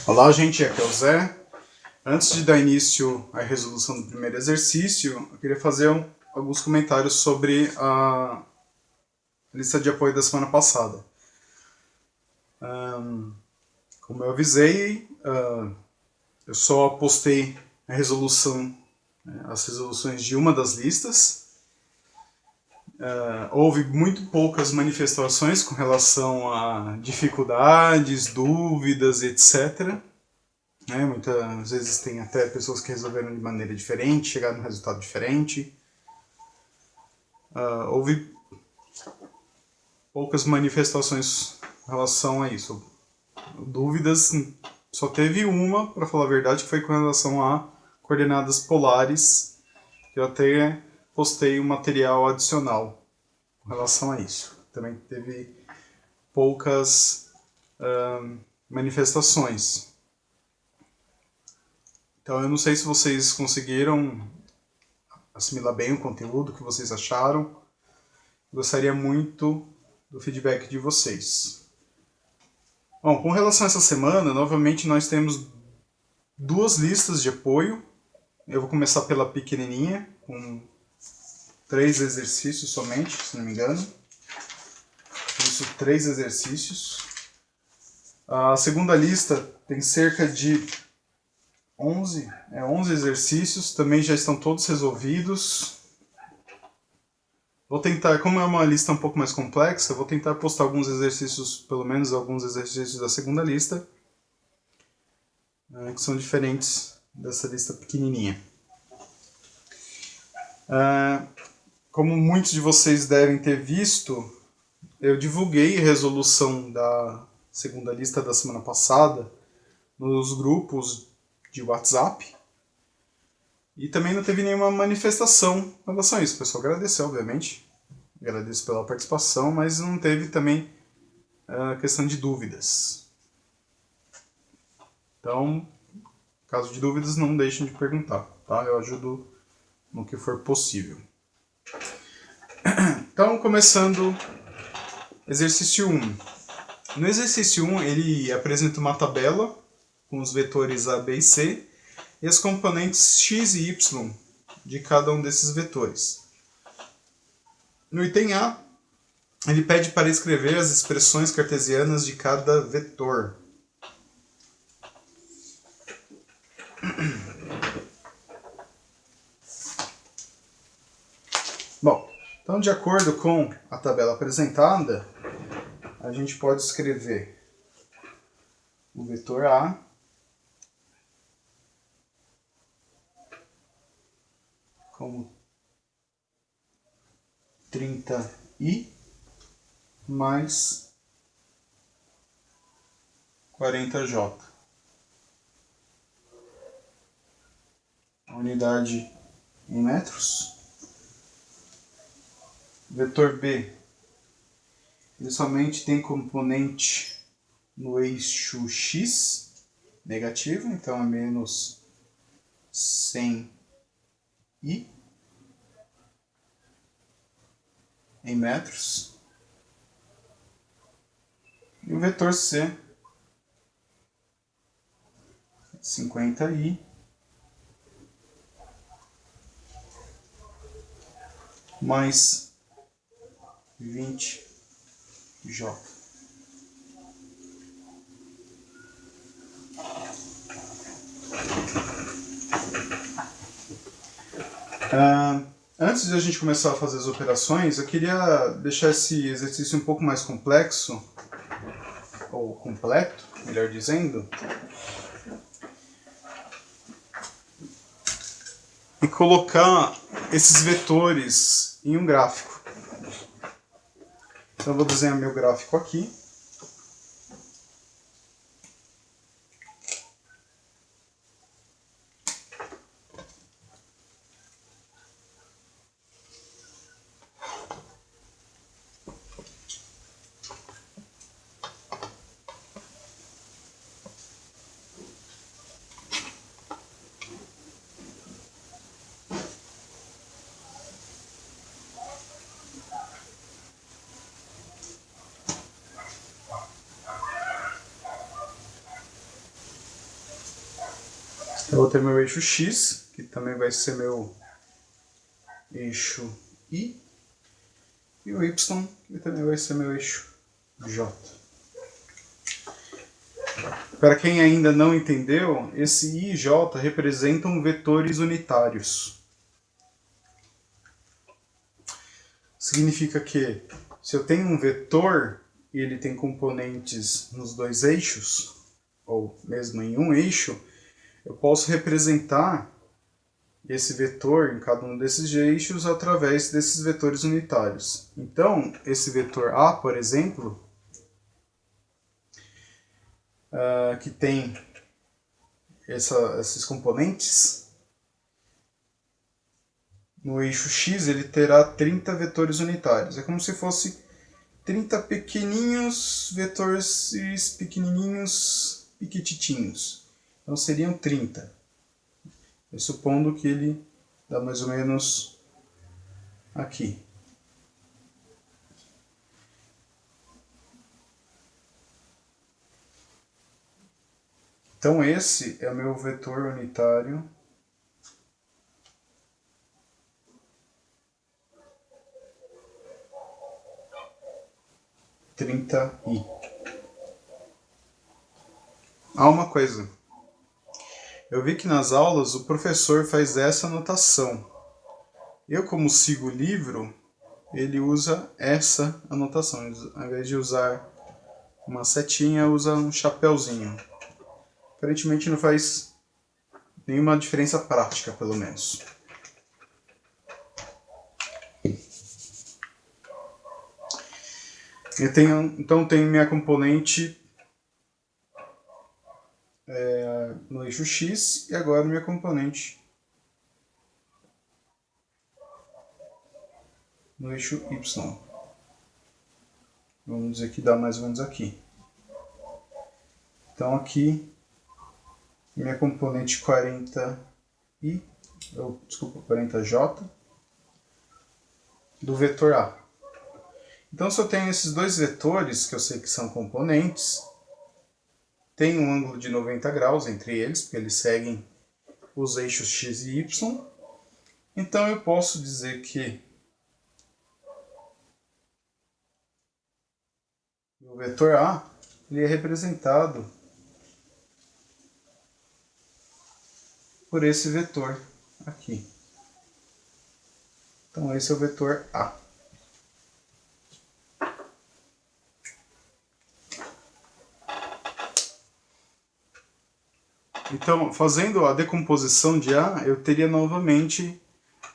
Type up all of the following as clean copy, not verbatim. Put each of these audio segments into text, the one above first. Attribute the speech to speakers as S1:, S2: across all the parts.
S1: Olá, gente, aqui é o Zé. Antes de dar início à resolução do primeiro exercício, eu queria fazer alguns comentários sobre a lista de apoio da semana passada. Como eu avisei, eu só postei a resolução, as resoluções de uma das listas. Houve muito poucas manifestações com relação a dificuldades, dúvidas, etc. Muitas vezes tem até pessoas que resolveram de maneira diferente, chegaram num resultado diferente. Houve poucas manifestações com relação a isso. Dúvidas, só teve uma, para falar a verdade, que foi com relação a coordenadas polares, que eu até postei um material adicional com relação a isso. Também teve poucas manifestações. Então eu não sei se vocês conseguiram assimilar bem o conteúdo, o que vocês acharam. Gostaria muito do feedback de vocês. Bom, com relação a essa semana, novamente nós temos duas listas de apoio. Eu vou começar pela pequenininha, com 3 exercícios somente, se não me engano. Isso, 3 exercícios. A segunda lista tem cerca de 11 exercícios, também já estão todos resolvidos. Vou tentar, como é uma lista um pouco mais complexa, vou tentar postar alguns exercícios, pelo menos alguns exercícios da segunda lista, que são diferentes dessa lista pequenininha. Como muitos de vocês devem ter visto, eu divulguei a resolução da segunda lista da semana passada nos grupos de WhatsApp. E também não teve nenhuma manifestação em relação a isso. O pessoal agradeceu, obviamente. Agradeço pela participação, mas não teve também a questão de dúvidas. Então, caso de dúvidas, não deixem de perguntar, tá? Eu ajudo no que for possível. Então, começando, exercício 1. No exercício 1, ele apresenta uma tabela com os vetores A, B e C e as componentes x e y de cada um desses vetores. No item A, ele pede para escrever as expressões cartesianas de cada vetor. Bom, então de acordo com a tabela apresentada, a gente pode escrever o vetor A como 30i mais 40j. A unidade em metros. Vetor B, ele somente tem componente no eixo x negativo, então é menos 100i em metros. E o vetor C, 50i mais 20j. Antes de a gente começar a fazer as operações, eu queria deixar esse exercício um pouco mais complexo, ou completo, melhor dizendo, e colocar esses vetores em um gráfico. Então eu vou desenhar meu gráfico aqui. Eu vou ter meu eixo X, que também vai ser meu eixo Y, e o Y, que também vai ser meu eixo J. Para quem ainda não entendeu, esse I e J representam vetores unitários. Significa que se eu tenho um vetor e ele tem componentes nos dois eixos, ou mesmo em um eixo, eu posso representar esse vetor em cada um desses eixos através desses vetores unitários. Então, esse vetor A, por exemplo, que tem esses componentes, no eixo X ele terá 30 vetores unitários. É como se fosse 30 pequeninhos vetores pequenininhos, piquititinhos. Então seriam 30. Supondo que ele dá mais ou menos aqui. Então esse é o meu vetor unitário (30i). Uma coisa. Eu vi que nas aulas o professor faz essa anotação. Eu, como sigo o livro, ele usa essa anotação. Ao invés de usar uma setinha, usa um chapéuzinho. Aparentemente não faz nenhuma diferença prática, pelo menos. Então tenho minha componente no eixo X e agora minha componente no eixo Y. Vamos dizer que dá mais ou menos aqui. Então aqui minha componente 40i, 40j do vetor A. Então se eu tenho esses dois vetores, que eu sei que são componentes, tem um ângulo de 90 graus entre eles, porque eles seguem os eixos X e Y. Então eu posso dizer que o vetor A ele é representado por esse vetor aqui. Então esse é o vetor A. Então, fazendo a decomposição de A, eu teria novamente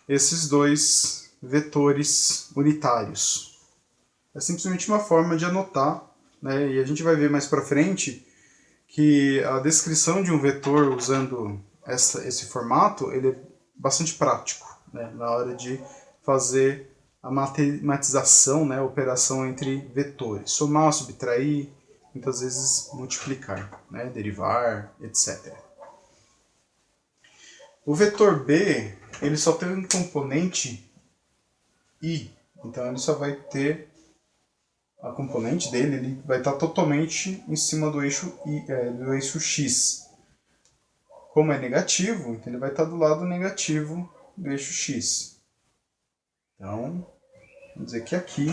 S1: esses dois vetores unitários. É simplesmente uma forma de anotar, né? E a gente vai ver mais para frente que a descrição de um vetor usando esse formato ele é bastante prático, né? Na hora de fazer a matematização, né? A operação entre vetores. Somar, subtrair, muitas vezes multiplicar, né? Derivar, etc. O vetor B ele só tem um componente I, então ele só vai ter a componente dele, ele vai estar totalmente em cima do eixo X. Como é negativo, então ele vai estar do lado negativo do eixo X. Então, vamos dizer que aqui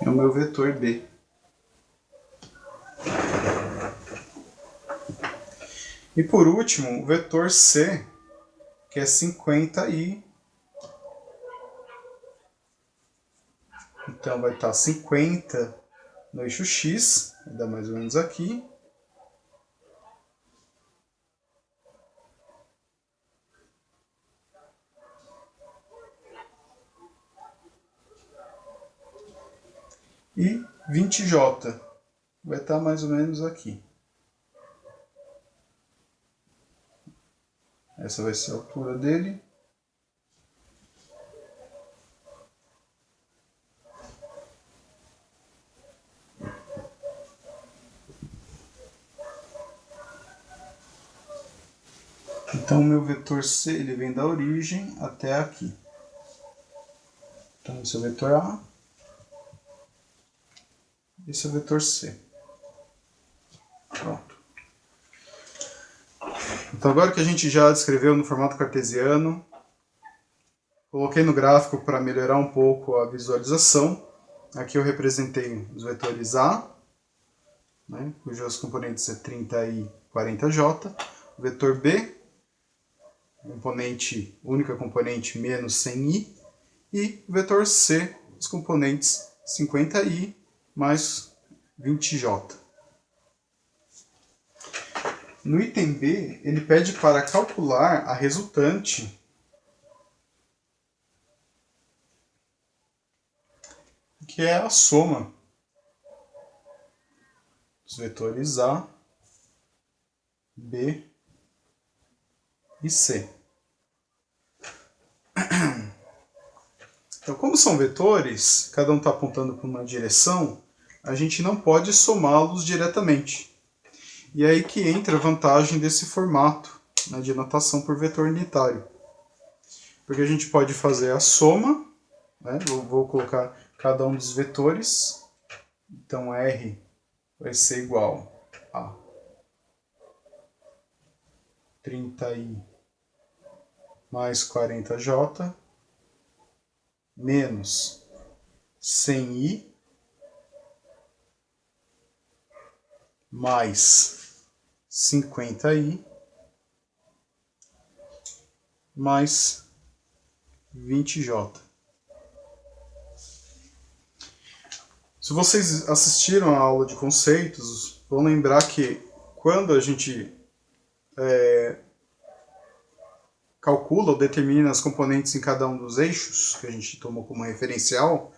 S1: é o meu vetor B. E por último, o vetor C, que é 50i. Então vai estar 50 no eixo X, vai dar mais ou menos aqui. E 20j vai estar mais ou menos aqui. Essa vai ser a altura dele. Então o meu vetor C ele vem da origem até aqui. Então esse é o vetor A. Esse é o vetor C. Pronto. Então agora que a gente já descreveu no formato cartesiano, coloquei no gráfico para melhorar um pouco a visualização. Aqui eu representei os vetores A, né, cujos componentes é 30i e 40j. O vetor B, única componente menos 100i. E o vetor C, os componentes 50i mais 20j. No item B, ele pede para calcular a resultante que é a soma dos vetores A, B e C. Então, como são vetores, cada um está apontando para uma direção, a gente não pode somá-los diretamente. E é aí que entra a vantagem desse formato, né, de notação por vetor unitário. Porque a gente pode fazer a soma, né, vou colocar cada um dos vetores, então R vai ser igual a 30i mais 40j menos 100i mais 50i mais 20j. Se vocês assistiram a aula de conceitos, vão lembrar que quando a gente calcula ou determina as componentes em cada um dos eixos, que a gente tomou como referencial,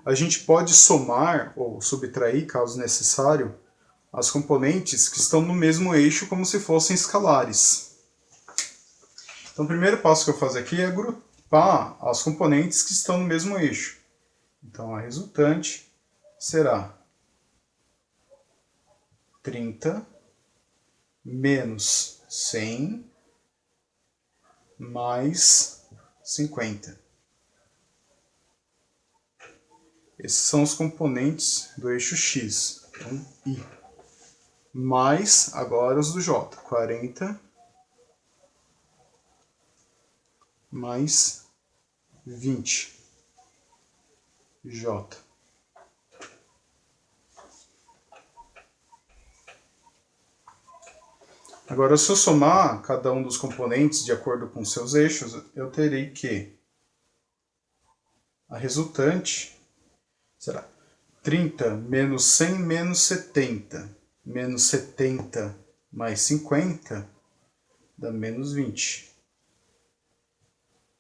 S1: a gente pode somar ou subtrair, caso necessário, as componentes que estão no mesmo eixo como se fossem escalares. Então o primeiro passo que eu faço aqui é agrupar as componentes que estão no mesmo eixo. Então a resultante será 30 menos 100 mais 50. Esses são os componentes do eixo X, então I. Mais agora os do J, 40 mais 20 J. Agora, se eu somar cada um dos componentes de acordo com seus eixos, eu terei que a resultante será 30 menos 100 menos 70. Menos 70 mais 50 dá menos 20.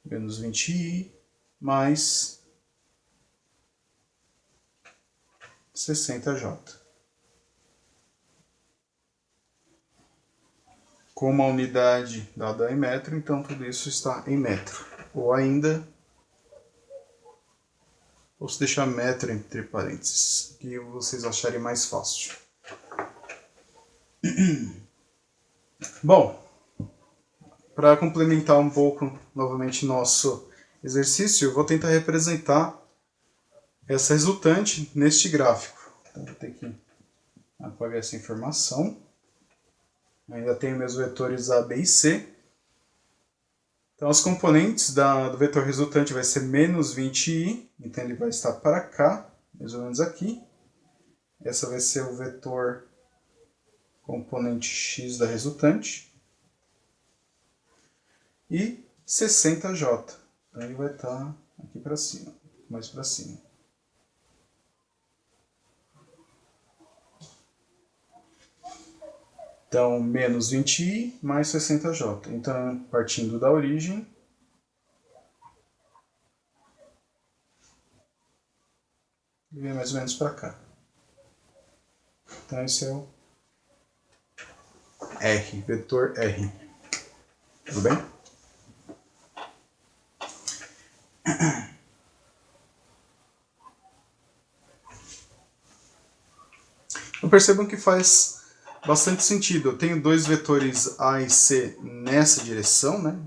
S1: Menos 20i mais 60j. Como a unidade dada em metro, então tudo isso está em metro. Ou ainda, posso deixar metro entre parênteses, que vocês acharem mais fácil. Bom, para complementar um pouco novamente nosso exercício, eu vou tentar representar essa resultante neste gráfico. Então, vou ter que apagar essa informação. Ainda tenho meus vetores A, B e C. Então, as componentes do vetor resultante vai ser menos 20i, então ele vai estar para cá, mais ou menos aqui. Essa vai ser o vetor componente x da resultante. E 60j, então ele vai estar aqui para cima, mais para cima. Então, menos 20i mais 60j. Então, partindo da origem, vem mais ou menos para cá. Então, esse é o R, vetor R. Tudo bem? Então, percebam que faz bastante sentido. Eu tenho dois vetores A e C nessa direção, né?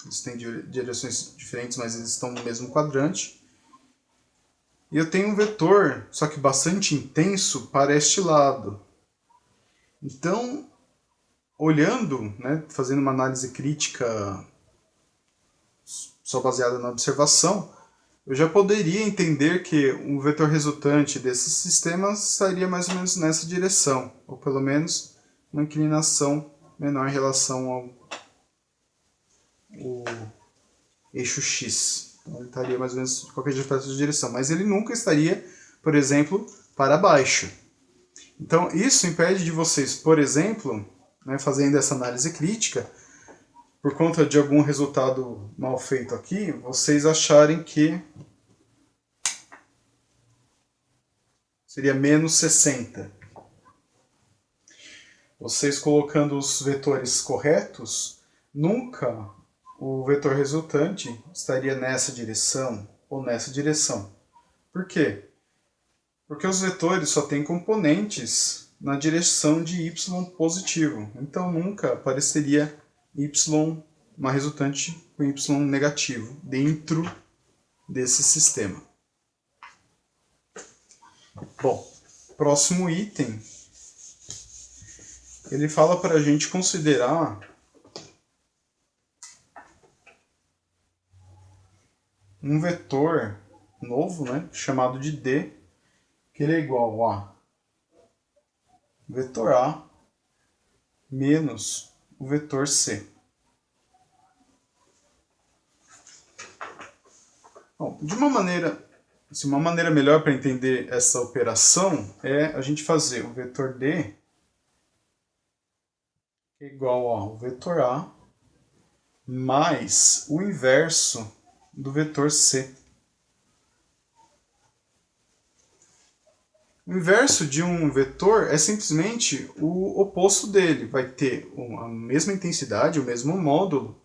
S1: Eles têm direções diferentes, mas eles estão no mesmo quadrante. E eu tenho um vetor, só que bastante intenso, para este lado. Então, olhando, né, fazendo uma análise crítica só baseada na observação, eu já poderia entender que o vetor resultante desse sistema estaria mais ou menos nessa direção, ou pelo menos uma inclinação menor em relação ao eixo x. Então ele estaria mais ou menos em qualquer direção, mas ele nunca estaria, por exemplo, para baixo. Então isso impede de vocês, por exemplo, né, fazendo essa análise crítica, por conta de algum resultado mal feito aqui, vocês acharem que seria menos 60. Vocês colocando os vetores corretos, nunca o vetor resultante estaria nessa direção ou nessa direção. Por quê? Porque os vetores só têm componentes na direção de y positivo. Então nunca apareceria y, uma resultante com y negativo dentro desse sistema. Bom, próximo item, ele fala para a gente considerar um vetor novo, né, chamado de D, que ele é igual a vetor A menos o vetor C. Bom, de uma maneira melhor para entender essa operação é a gente fazer o vetor D é igual ao vetor A mais o inverso do vetor C. O inverso de um vetor é simplesmente o oposto dele. Vai ter a mesma intensidade, o mesmo módulo,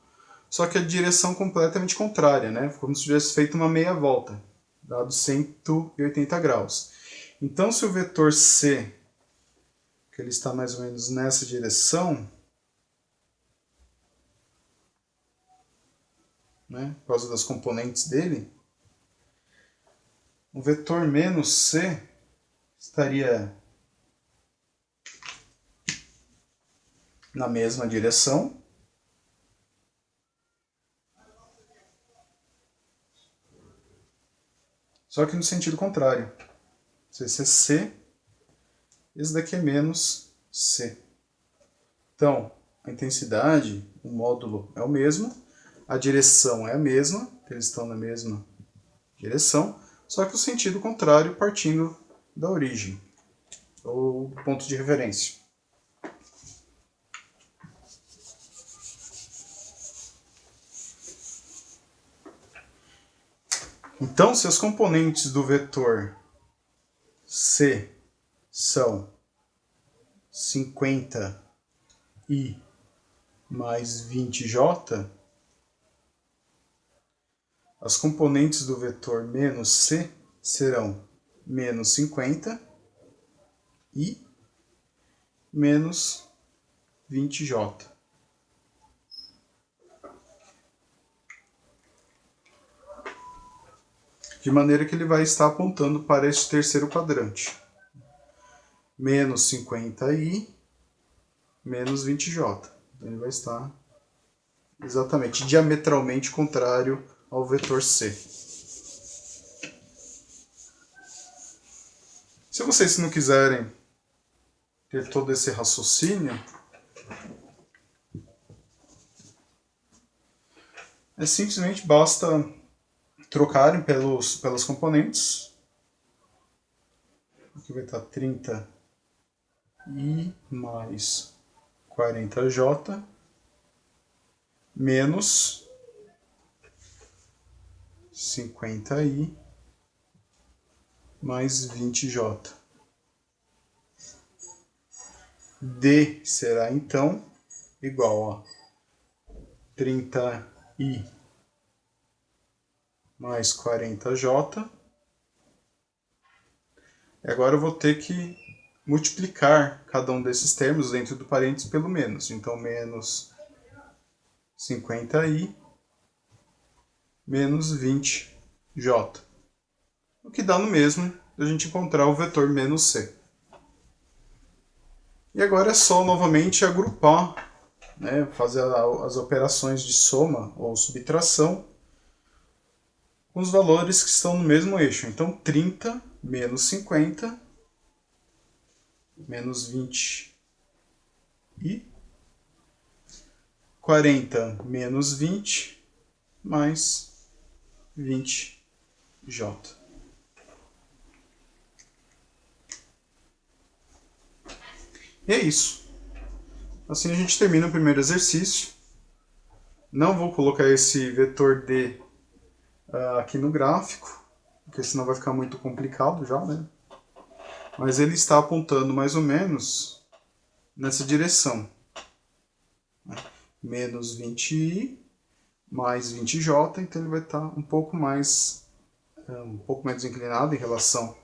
S1: só que a direção completamente contrária, né? Como se tivesse feito uma meia volta, dado 180 graus. Então, se o vetor C, que ele está mais ou menos nessa direção, né, por causa das componentes dele, o vetor menos C estaria na mesma direção, só que no sentido contrário. Esse é C, esse daqui é menos C. Então, a intensidade, o módulo é o mesmo, a direção é a mesma, eles estão na mesma direção, só que o sentido contrário partindo da origem, ou ponto de referência. Então, se as componentes do vetor C são 50i mais 20j, as componentes do vetor menos C serão menos 50 e menos 20j. De maneira que ele vai estar apontando para este terceiro quadrante. Menos 50i, menos 20j. Então ele vai estar exatamente, diametralmente contrário ao vetor C. Se vocês não quiserem ter todo esse raciocínio, simplesmente basta trocarem pelas componentes. Aqui vai estar 30i mais 40j menos 50i mais 20j. D será então igual a 30i mais 40j. E agora eu vou ter que multiplicar cada um desses termos dentro do parênteses pelo menos. Então, menos 50i menos 20j. o que dá no mesmo a gente encontrar o vetor menos c. E agora é só novamente agrupar, né, fazer as operações de soma ou subtração com os valores que estão no mesmo eixo. Então 30 menos 50 menos 20 e 40 menos 20 mais 20j. E é isso. Assim a gente termina o primeiro exercício. Não vou colocar esse vetor D aqui no gráfico, porque senão vai ficar muito complicado já, né? Mas ele está apontando mais ou menos nessa direção. Menos 20i mais 20j, então ele vai estar um pouco mais inclinado em relação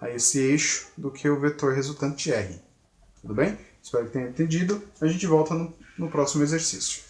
S1: a esse eixo do que o vetor resultante R. Tudo bem? Espero que tenha entendido. A gente volta no próximo exercício.